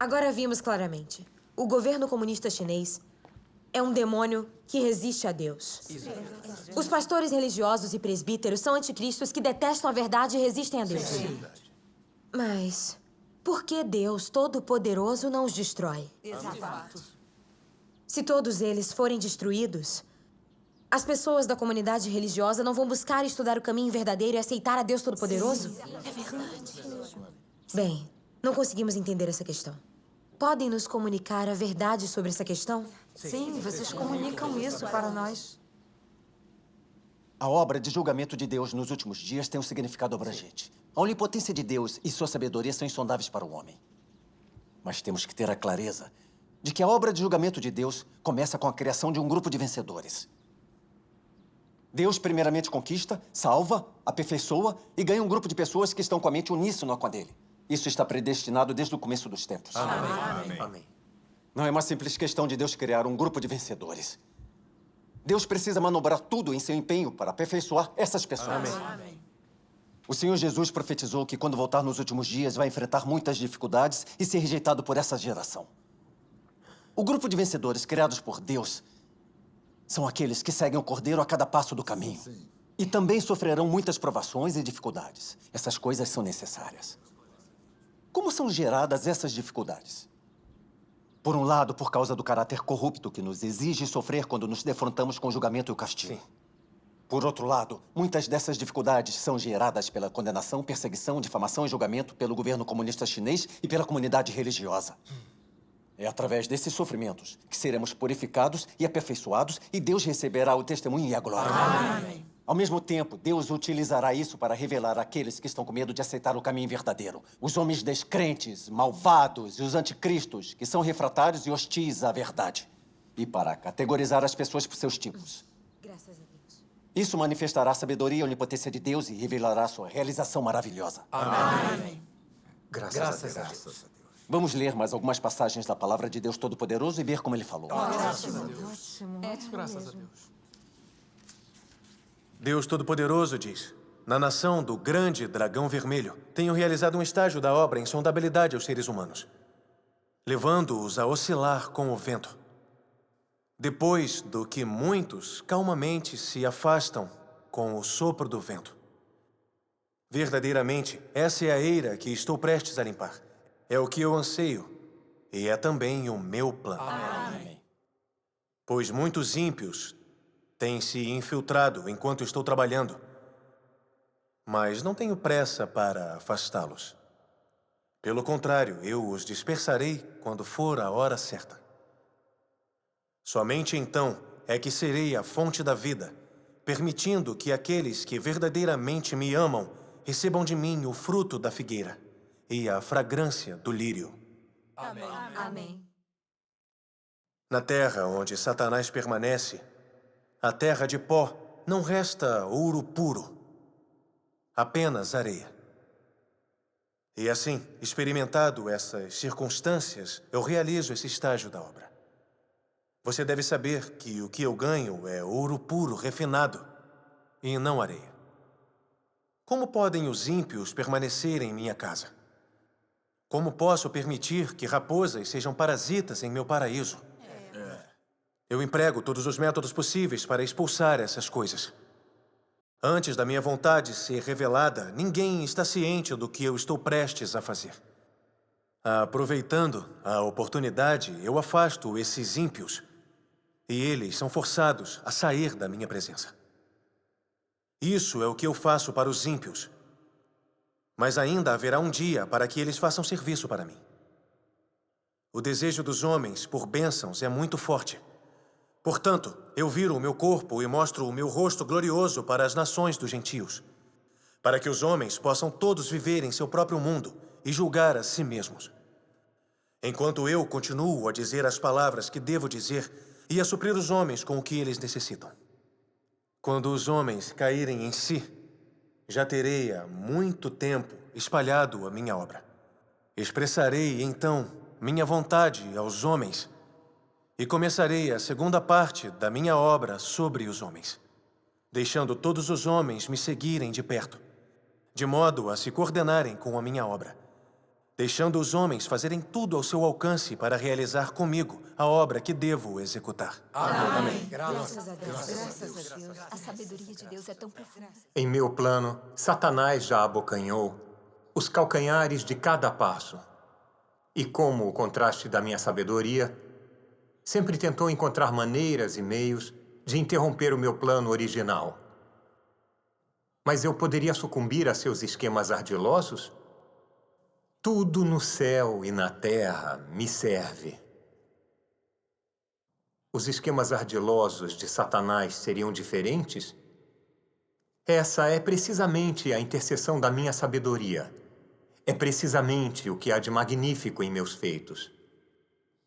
Agora vimos claramente. O governo comunista chinês é um demônio que resiste a Deus. Os pastores religiosos e presbíteros são anticristos que detestam a verdade e resistem a Deus. Mas por que Deus Todo-Poderoso não os destrói? Exato. Se todos eles forem destruídos, as pessoas da comunidade religiosa não vão buscar estudar o caminho verdadeiro e aceitar a Deus Todo-Poderoso? É verdade. Bem, não conseguimos entender essa questão. Podem nos comunicar a verdade sobre essa questão? Sim, vocês comunicam isso para nós. A obra de julgamento de Deus nos últimos dias tem um significado abrangente. A onipotência de Deus e sua sabedoria são insondáveis para o homem. Mas temos que ter a clareza de que a obra de julgamento de Deus começa com a criação de um grupo de vencedores. Deus primeiramente conquista, salva, aperfeiçoa e ganha um grupo de pessoas que estão com a mente uníssona com a dele. Isso está predestinado desde o começo dos tempos. Amém. Amém. Não é uma simples questão de Deus criar um grupo de vencedores. Deus precisa manobrar tudo em seu empenho para aperfeiçoar essas pessoas. Amém. O Senhor Jesus profetizou que quando voltar nos últimos dias vai enfrentar muitas dificuldades e ser rejeitado por essa geração. O grupo de vencedores criados por Deus são aqueles que seguem o Cordeiro a cada passo do caminho. E também sofrerão muitas provações e dificuldades. Essas coisas são necessárias. Como são geradas essas dificuldades? Por um lado, por causa do caráter corrupto que nos exige sofrer quando nos defrontamos com o julgamento e o castigo. Sim. Por outro lado, muitas dessas dificuldades são geradas pela condenação, perseguição, difamação e julgamento pelo governo comunista chinês e pela comunidade religiosa. É através desses sofrimentos que seremos purificados e aperfeiçoados e Deus receberá o testemunho e a glória. Amém. Ao mesmo tempo, Deus utilizará isso para revelar àqueles que estão com medo de aceitar o caminho verdadeiro. Os homens descrentes, malvados e os anticristos, que são refratários e hostis à verdade. E para categorizar as pessoas por seus tipos. Graças a Deus. Isso manifestará a sabedoria e a onipotência de Deus e revelará sua realização maravilhosa. Amém. Graças a Deus. Vamos ler mais algumas passagens da Palavra de Deus Todo-Poderoso e ver como ele falou. Graças a Deus. Ótimo. Graças a Deus. Deus Todo-Poderoso diz: na nação do grande dragão vermelho, tenho realizado um estágio da obra em sondabilidade aos seres humanos, levando-os a oscilar com o vento. Depois do que muitos calmamente se afastam com o sopro do vento. Verdadeiramente, essa é a eira que estou prestes a limpar. É o que eu anseio, e é também o meu plano. Amém. Pois muitos ímpios têm se infiltrado enquanto estou trabalhando, mas não tenho pressa para afastá-los. Pelo contrário, eu os dispersarei quando for a hora certa. Somente então é que serei a fonte da vida, permitindo que aqueles que verdadeiramente me amam recebam de mim o fruto da figueira e a fragrância do lírio. Amém. Na terra onde Satanás permanece, a terra de pó, não resta ouro puro, apenas areia. E assim, experimentado essas circunstâncias, eu realizo esse estágio da obra. Você deve saber que o que eu ganho é ouro puro, refinado, e não areia. Como podem os ímpios permanecer em minha casa? Como posso permitir que raposas sejam parasitas em meu paraíso? Eu emprego todos os métodos possíveis para expulsar essas coisas. Antes da minha vontade ser revelada, ninguém está ciente do que eu estou prestes a fazer. Aproveitando a oportunidade, eu afasto esses ímpios e eles são forçados a sair da minha presença. Isso é o que eu faço para os ímpios. Mas ainda haverá um dia para que eles façam serviço para mim. O desejo dos homens por bênçãos é muito forte. Portanto, eu viro o meu corpo e mostro o meu rosto glorioso para as nações dos gentios, para que os homens possam todos viver em seu próprio mundo e julgar a si mesmos. Enquanto eu continuo a dizer as palavras que devo dizer e a suprir os homens com o que eles necessitam. Quando os homens caírem em si, já terei há muito tempo espalhado a minha obra. Expressarei, então, minha vontade aos homens e começarei a segunda parte da minha obra sobre os homens, deixando todos os homens me seguirem de perto, de modo a se coordenarem com a minha obra. deixando os homens fazerem tudo ao seu alcance para realizar comigo a obra que devo executar. Amém. Graças a Deus. Graças a Deus. A sabedoria de Deus é tão profunda. Em meu plano, Satanás já abocanhou os calcanhares de cada passo. E como o contraste da minha sabedoria, sempre tentou encontrar maneiras e meios de interromper o meu plano original. Mas eu poderia sucumbir a seus esquemas ardilosos? Tudo no céu e na terra me serve. Os esquemas ardilosos de Satanás seriam diferentes? Essa é precisamente a interseção da minha sabedoria. É precisamente o que há de magnífico em meus feitos.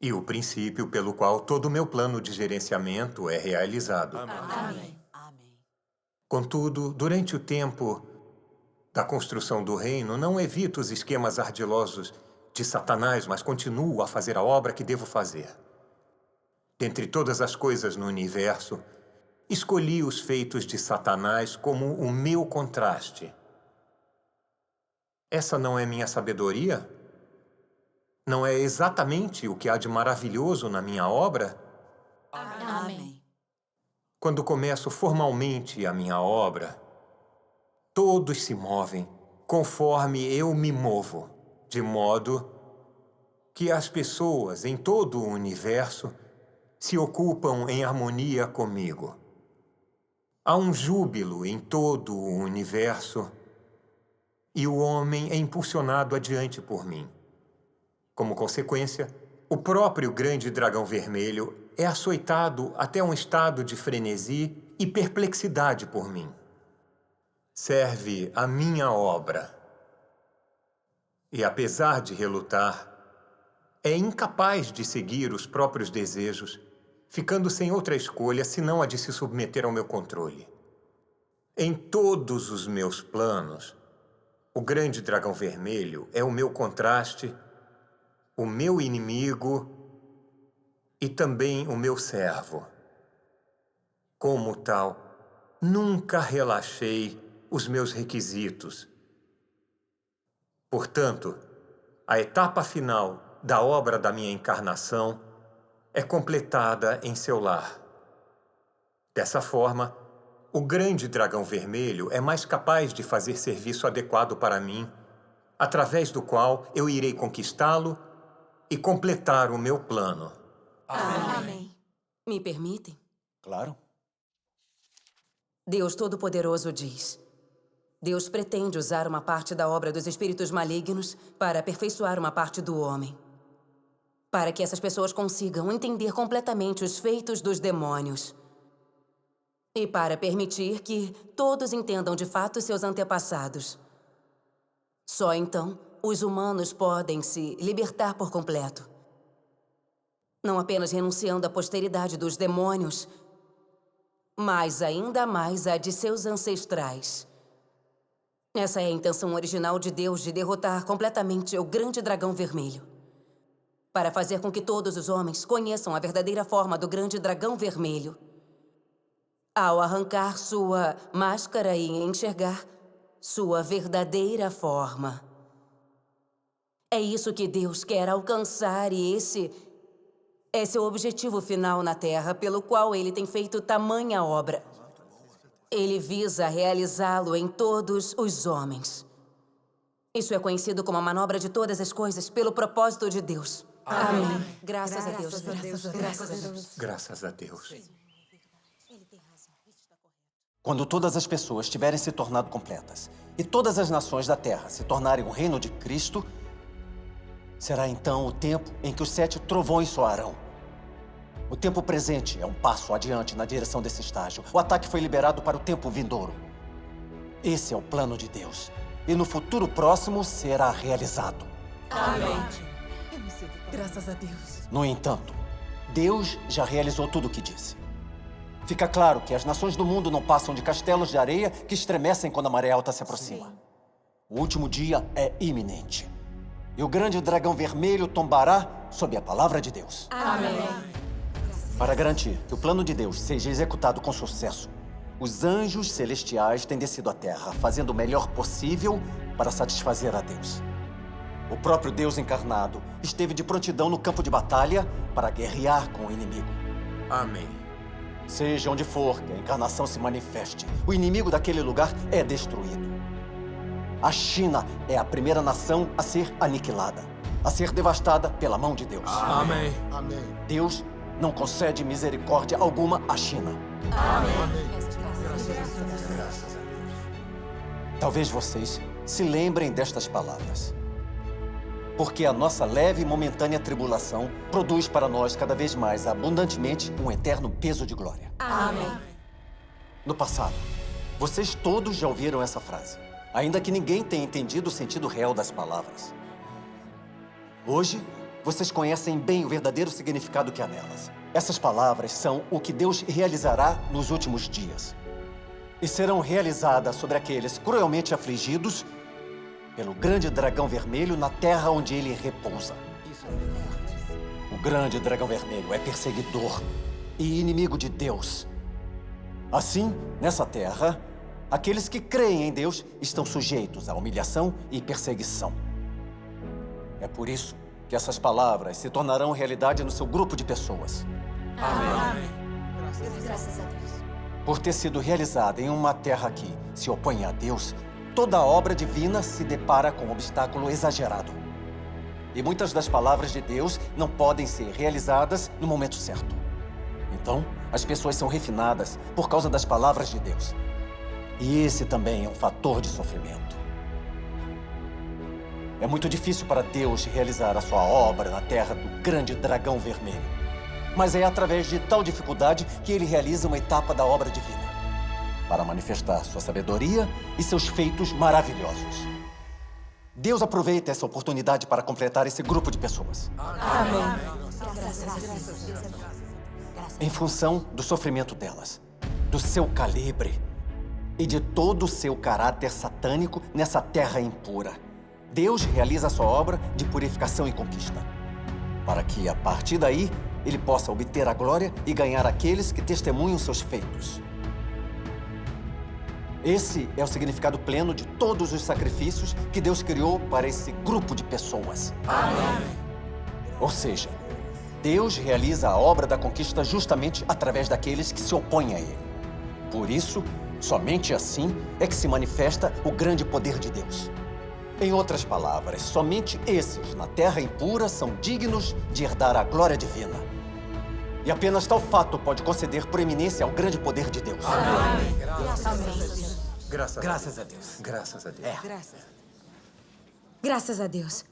E o princípio pelo qual todo o meu plano de gerenciamento é realizado. Amém. Contudo, durante o tempo da construção do reino, não evito os esquemas ardilosos de Satanás, mas continuo a fazer a obra que devo fazer. Dentre todas as coisas no universo, escolhi os feitos de Satanás como o meu contraste. Essa não é minha sabedoria? Não é exatamente o que há de maravilhoso na minha obra? Amém. Quando começo formalmente a minha obra, todos se movem conforme eu me movo, de modo que as pessoas em todo o universo se ocupam em harmonia comigo. Há um júbilo em todo o universo e o homem é impulsionado adiante por mim. Como consequência, o próprio grande dragão vermelho é açoitado até um estado de frenesi e perplexidade por mim. Serve a minha obra. E apesar de relutar, é incapaz de seguir os próprios desejos, ficando sem outra escolha senão a de se submeter ao meu controle. Em todos os meus planos, o grande dragão vermelho é o meu contraste, o meu inimigo e também o meu servo. Como tal, nunca relaxei os meus requisitos. Portanto, a etapa final da obra da minha encarnação é completada em seu lar. Dessa forma, o grande dragão vermelho é mais capaz de fazer serviço adequado para mim, através do qual eu irei conquistá-lo e completar o meu plano. Amém. Me permitem? Claro. Deus Todo-Poderoso diz: Deus pretende usar uma parte da obra dos espíritos malignos para aperfeiçoar uma parte do homem. Para que essas pessoas consigam entender completamente os feitos dos demônios. E para permitir que todos entendam de fato seus antepassados. Só então os humanos podem se libertar por completo. Não apenas renunciando à posteridade dos demônios, mas ainda mais a de seus ancestrais. Essa é a intenção original de Deus de derrotar completamente o grande dragão vermelho. Para fazer com que todos os homens conheçam a verdadeira forma do grande dragão vermelho. Ao arrancar sua máscara e enxergar sua verdadeira forma. É isso que Deus quer alcançar e esse é seu objetivo final na Terra, pelo qual Ele tem feito tamanha obra. Ele visa realizá-lo em todos os homens. Isso é conhecido como a manobra de todas as coisas pelo propósito de Deus. Amém. Graças a Deus. Graças a Deus. Graças a Deus. Quando todas as pessoas tiverem se tornado completas e todas as nações da Terra se tornarem o reino de Cristo, será então o tempo em que os 7 trovões soarão. O tempo presente é um passo adiante na direção desse estágio. O ataque foi liberado para o tempo vindouro. Esse é o plano de Deus. E no futuro próximo será realizado. Amém. Graças a Deus. No entanto, Deus já realizou tudo o que disse. Fica claro que as nações do mundo não passam de castelos de areia que estremecem quando a maré alta se aproxima. O último dia é iminente. E o grande dragão vermelho tombará sob a palavra de Deus. Amém. Para garantir que o plano de Deus seja executado com sucesso, os anjos celestiais têm descido à Terra, fazendo o melhor possível para satisfazer a Deus. o próprio Deus encarnado, esteve de prontidão no campo de batalha para guerrear com o inimigo. Amém. Seja onde for que a encarnação se manifeste, o inimigo daquele lugar é destruído. A China é a primeira nação a ser aniquilada, a ser devastada pela mão de Deus. Amém. Deus não concede misericórdia alguma à China. Talvez vocês se lembrem destas palavras. Porque a nossa leve e momentânea tribulação produz para nós cada vez mais abundantemente um eterno peso de glória. Amém. No passado, vocês todos já ouviram essa frase, ainda que ninguém tenha entendido o sentido real das palavras. Hoje, vocês conhecem bem o verdadeiro significado que há nelas. Essas palavras são o que Deus realizará nos últimos dias. E serão realizadas sobre aqueles cruelmente afligidos pelo grande dragão vermelho na terra onde ele repousa. O grande dragão vermelho é perseguidor e inimigo de Deus. Assim, nessa terra, aqueles que creem em Deus estão sujeitos à humilhação e perseguição. É por isso que essas palavras se tornarão realidade no seu grupo de pessoas. Amém. Graças a Deus. Por ter sido realizada em uma terra que se opõe a Deus, toda obra divina se depara com um obstáculo exagerado. E muitas das palavras de Deus não podem ser realizadas no momento certo. Então, as pessoas são refinadas por causa das palavras de Deus. E esse também é um fator de sofrimento. É muito difícil para Deus realizar a sua obra na terra do grande dragão vermelho. Mas é através de tal dificuldade que ele realiza uma etapa da obra divina, para manifestar sua sabedoria e seus feitos maravilhosos. Deus aproveita essa oportunidade para completar esse grupo de pessoas. Em função do sofrimento delas, do seu calibre e de todo o seu caráter satânico nessa terra impura, Deus realiza a sua obra de purificação e conquista, para que, a partir daí, ele possa obter a glória e ganhar aqueles que testemunham seus feitos. Esse é o significado pleno de todos os sacrifícios que Deus criou para esse grupo de pessoas. Amém. Ou seja, Deus realiza a obra da conquista justamente através daqueles que se opõem a Ele. Por isso, somente assim é que se manifesta o grande poder de Deus. Em outras palavras, somente esses, na terra impura, são dignos de herdar a glória divina. E apenas tal fato pode conceder proeminência ao grande poder de Deus. Amém. Graças a Deus. Graças a Deus. Graças a Deus.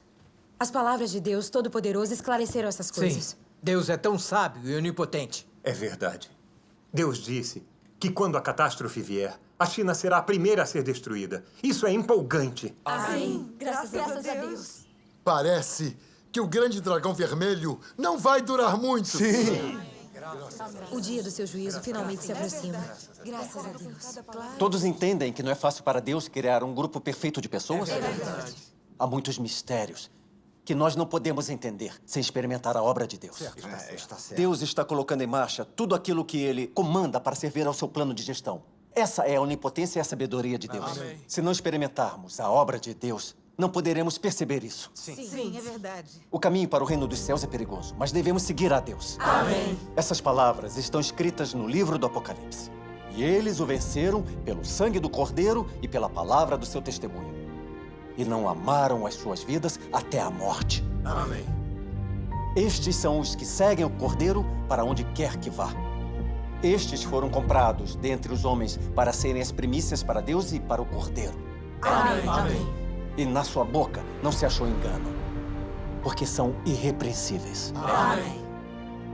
As palavras de Deus Todo-Poderoso esclareceram essas coisas. Sim, Deus é tão sábio e onipotente. É verdade. Deus disse que quando a catástrofe vier, a China será a primeira a ser destruída. Isso é empolgante. Sim, graças a Deus. Parece que o grande dragão vermelho não vai durar muito. Sim. O dia do seu juízo finalmente se aproxima. Graças a Deus. Todos entendem que não é fácil para Deus criar um grupo perfeito de pessoas? É verdade. Há muitos mistérios que nós não podemos entender sem experimentar a obra de Deus. Está certo. Deus está colocando em marcha tudo aquilo que Ele comanda para servir ao seu plano de gestão. Essa é a onipotência e a sabedoria de Deus. Amém. Se não experimentarmos a obra de Deus, não poderemos perceber isso. Sim, é verdade. O caminho para o reino dos céus é perigoso, mas devemos seguir a Deus. Amém. Essas palavras estão escritas no livro do Apocalipse. E eles o venceram pelo sangue do Cordeiro e pela palavra do seu testemunho. E não amaram as suas vidas até a morte. Amém. Estes são os que seguem o Cordeiro para onde quer que vá. Estes foram comprados dentre os homens para serem as primícias para Deus e para o Cordeiro. Amém. E na sua boca não se achou engano, porque são irrepreensíveis. Amém.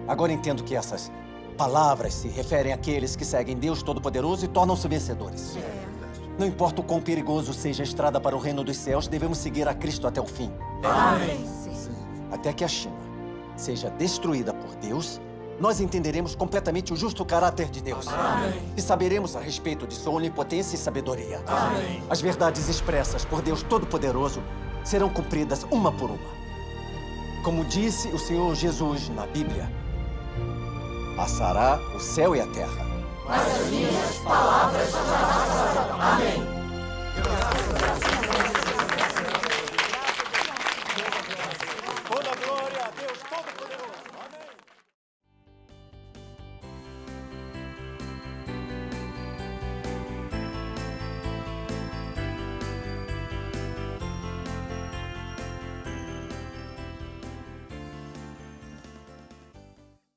Agora entendo que essas palavras se referem àqueles que seguem Deus Todo-Poderoso e tornam-se vencedores. Não importa o quão perigoso seja a estrada para o reino dos céus, devemos seguir a Cristo até o fim. Amém. Até que a China seja destruída por Deus, nós entenderemos completamente o justo caráter de Deus. Amém. E saberemos a respeito de sua onipotência e sabedoria. Amém. As verdades expressas por Deus Todo-Poderoso serão cumpridas uma por uma. Como disse o Senhor Jesus na Bíblia, passará o céu e a terra. Mas as minhas palavras jamais passarão. Amém.